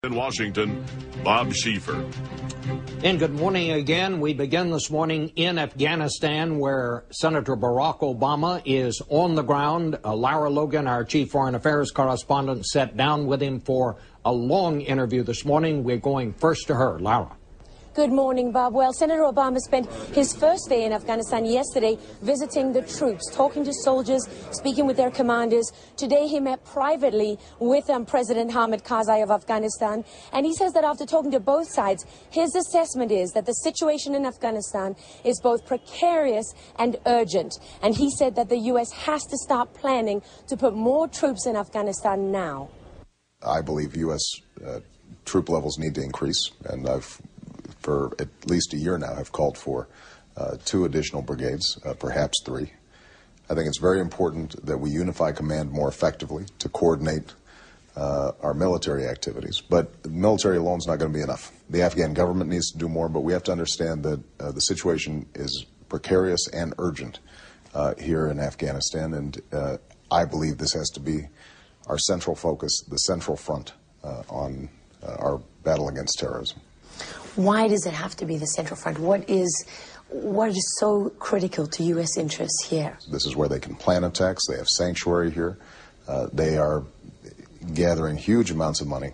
In Washington, Bob Schieffer. And good morning again. We begin this morning in Afghanistan, where Senator Barack Obama is on the ground. Lara Logan, our chief foreign affairs correspondent, sat down with him for a long interview this morning. We're going first to her. Lara. Good morning, Bob. Well, Senator Obama spent his first day in Afghanistan yesterday visiting the troops, talking to soldiers, speaking with their commanders. Today he met privately with President Hamid Karzai of Afghanistan, and he says that after talking to both sides, his assessment is that the situation in Afghanistan is both precarious and urgent. And he said that the U.S. has to start planning to put more troops in Afghanistan now. I believe U.S. Troop levels need to increase, and for at least a year now, have called for 2 additional brigades, perhaps 3. I think it's very important that we unify command more effectively to coordinate our military activities. But military alone is not going to be enough. The Afghan government needs to do more, but we have to understand that the situation is precarious and urgent here in Afghanistan, and I believe this has to be our central focus, the central front on our battle against terrorism. Why does it have to be the central front? What is so critical to U.S. interests here? This is where they can plan attacks. They have sanctuary here. They are gathering huge amounts of money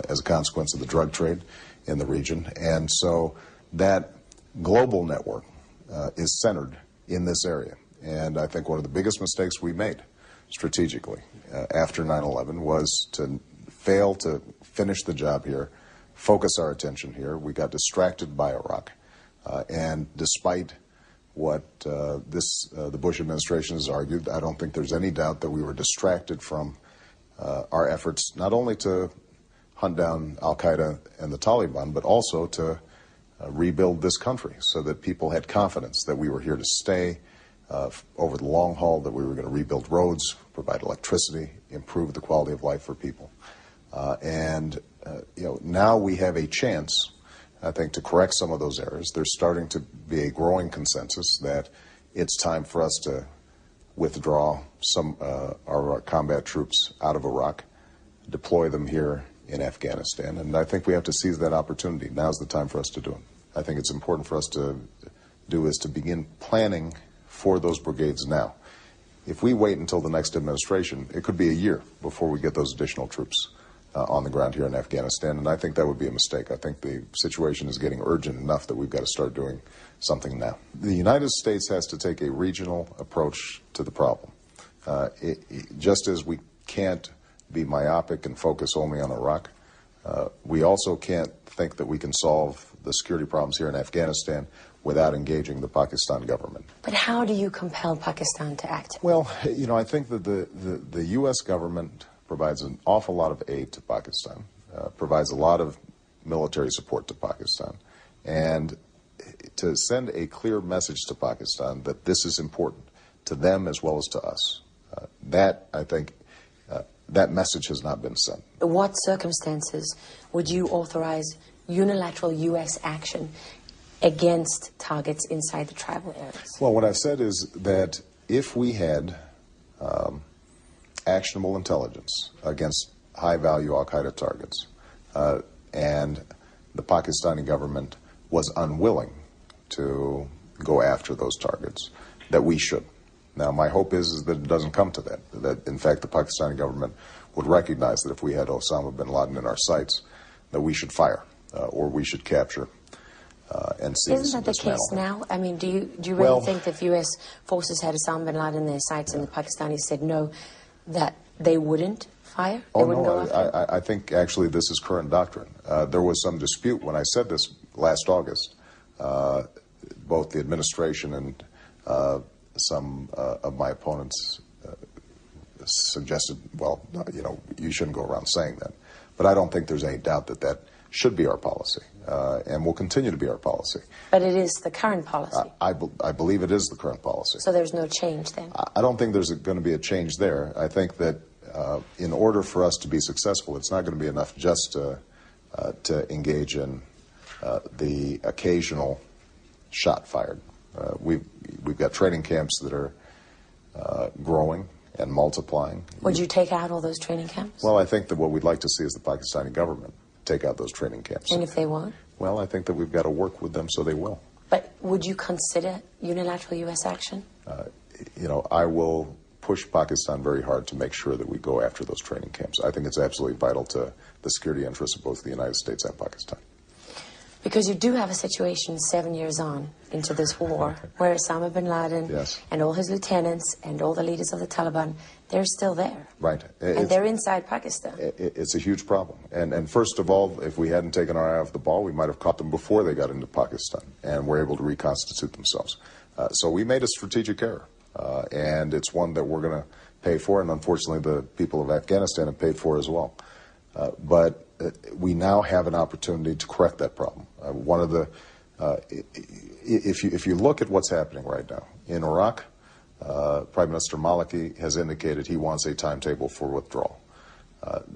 as a consequence of the drug trade in the region. And so that global network is centered in this area. And I think one of the biggest mistakes we made strategically after 9/11 was to fail to finish the job here, focus our attention here. We got distracted by Iraq. And despite what the Bush administration has argued, I don't think there's any doubt that we were distracted from our efforts not only to hunt down al-Qaeda and the Taliban, but also to rebuild this country so that people had confidence that we were here to stay over the long haul, that we were going to rebuild roads, provide electricity, improve the quality of life for people. Now we have a chance, I think, to correct some of those errors. There's starting to be a growing consensus that it's time for us to withdraw some our combat troops out of Iraq, deploy them here in Afghanistan, and I think we have to seize that opportunity. Now's the time for us to do it. I think it's important for us to do is to begin planning for those brigades now. If we wait until the next administration, it could be a year before we get those additional troops on the ground here in Afghanistan, and I think that would be a mistake. I think the situation is getting urgent enough that we've got to start doing something now. The United States has to take a regional approach to the problem. Just as we can't be myopic and focus only on Iraq, we also can't think that we can solve the security problems here in Afghanistan without engaging the Pakistan government. But how do you compel Pakistan to act? Well, I think that the U.S. government provides an awful lot of aid to Pakistan, provides a lot of military support to Pakistan, and to send a clear message to Pakistan that this is important to them as well as to us. I think, that message has not been sent. In what circumstances would you authorize unilateral U.S. action against targets inside the tribal areas? Well, what I've said is that if we had actionable intelligence against high-value al-Qaeda targets, and the Pakistani government was unwilling to go after those targets, that we should. Now, my hope is that it doesn't come to that in fact the Pakistani government would recognize that if we had Osama bin Laden in our sights, that we should fire, or we should capture and seize. Isn't that the case now? I mean, do you really think that if U.S. forces had Osama bin Laden in their sights and the Pakistanis said no, that they wouldn't fire? They wouldn't go after? I think actually this is current doctrine. There was some dispute when I said this last August. Both the administration and some of my opponents suggested, well, you shouldn't go around saying that. But I don't think there's any doubt that that should be our policy, and will continue to be our policy. But it is the current policy? I believe it is the current policy. So there's no change then? I don't think there's going to be a change there. I think that in order for us to be successful, it's not going to be enough just to engage in the occasional shot fired. We've got training camps that are growing and multiplying. Would you take out all those training camps? Well, I think that what we'd like to see is the Pakistani government take out those training camps. And if they won't? Well, I think that we've got to work with them so they will. But would you consider unilateral U.S. action? You know, I will push Pakistan very hard to make sure that we go after those training camps. I think it's absolutely vital to the security interests of both the United States and Pakistan. Because you do have a situation 7 years on into this war where Osama bin Laden and all his lieutenants and all the leaders of the Taliban, they're still there. Right. And they're inside Pakistan. It's a huge problem. And first of all, if we hadn't taken our eye off the ball, we might have caught them before they got into Pakistan and were able to reconstitute themselves. So we made a strategic error, and it's one that we're going to pay for, and unfortunately the people of Afghanistan have paid for as well. But we now have an opportunity to correct that problem. One of the, if you look at what's happening right now in Iraq, Prime Minister Maliki has indicated he wants a timetable for withdrawal.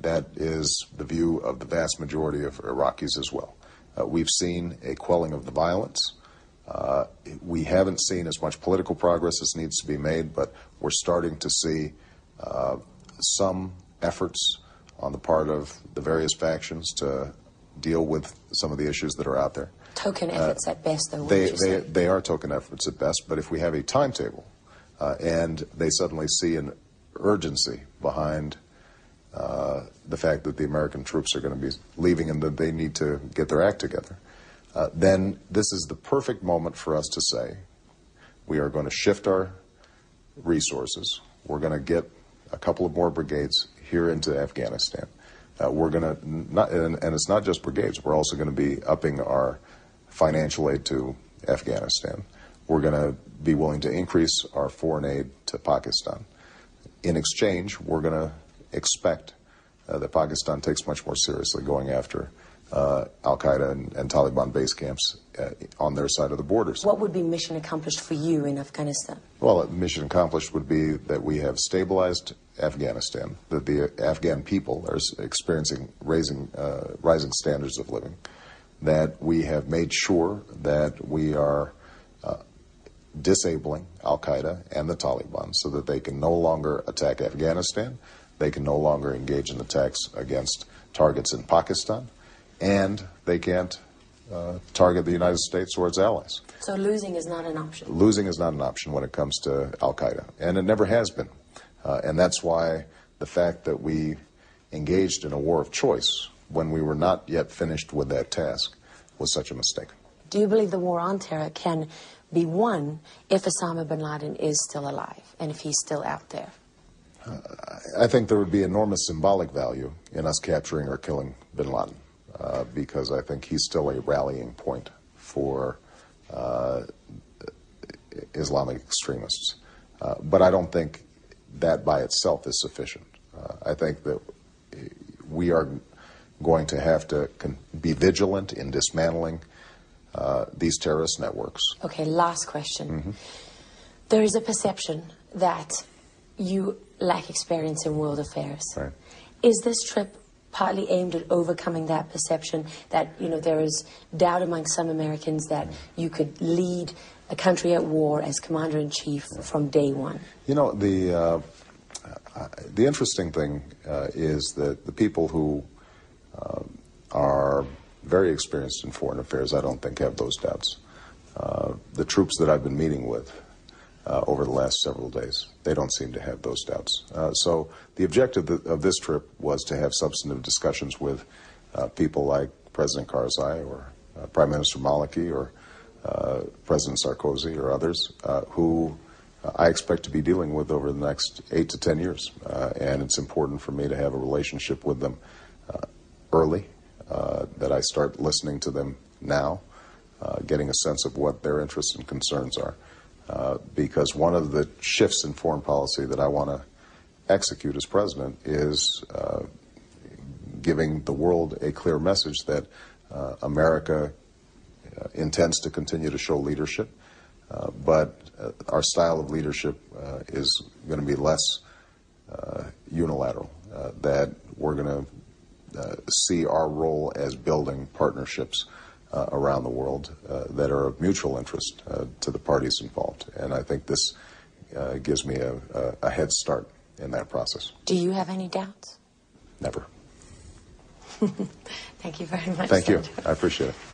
That is the view of the vast majority of Iraqis as well. We've seen a quelling of the violence. We haven't seen as much political progress as needs to be made, but we're starting to see some efforts on the part of the various factions to deal with some of the issues that are out there. Token efforts at best, though, they are token efforts at best, but if we have a timetable and they suddenly see an urgency behind the fact that the American troops are going to be leaving and that they need to get their act together, then this is the perfect moment for us to say, we are going to shift our resources. We're going to get a couple of more brigades here into Afghanistan. We're going to, and it's not just brigades, we're also going to be upping our financial aid to Afghanistan. We're going to be willing to increase our foreign aid to Pakistan. In exchange, we're going to expect that Pakistan takes much more seriously going after Al-Qaeda and Taliban base camps on their side of the borders. What would be mission accomplished for you in Afghanistan? Well, mission accomplished would be that we have stabilized Afghanistan, that the Afghan people are experiencing rising standards of living, that we have made sure that we are disabling Al-Qaeda and the Taliban so that they can no longer attack Afghanistan, they can no longer engage in attacks against targets in Pakistan, and they can't target the United States or its allies. So losing is not an option? Losing is not an option when it comes to Al-Qaeda, and it never has been. And that's why the fact that we engaged in a war of choice when we were not yet finished with that task was such a mistake. Do you believe the war on terror can be won if Osama bin Laden is still alive and if he's still out there? I think there would be enormous symbolic value in us capturing or killing bin Laden, because I think he's still a rallying point for Islamic extremists. But I don't think that by itself is sufficient. I think that we are going to have to be vigilant in dismantling these terrorist networks. Okay, last question. There is a perception that you lack experience in world affairs. Right. Is this trip partly aimed at overcoming that perception that, you know, there is doubt among some Americans that you could lead a country at war as commander-in-chief from day one? You know, the interesting thing is that the people who are very experienced in foreign affairs, I don't think have those doubts. The troops that I've been meeting with over the last several days, they don't seem to have those doubts. So the objective of this trip was to have substantive discussions with people like President Karzai or Prime Minister Maliki or President Sarkozy or others who I expect to be dealing with over the next 8 to 10 years. And it's important for me to have a relationship with them early, that I start listening to them now, getting a sense of what their interests and concerns are. Because one of the shifts in foreign policy that I want to execute as president is giving the world a clear message that America intends to continue to show leadership, but our style of leadership is going to be less unilateral, that we're going to see our role as building partnerships around the world that are of mutual interest to the parties involved. And I think this gives me a head start in that process. Do you have any doubts? Never. Thank you very much. Thank you. Senator. I appreciate it.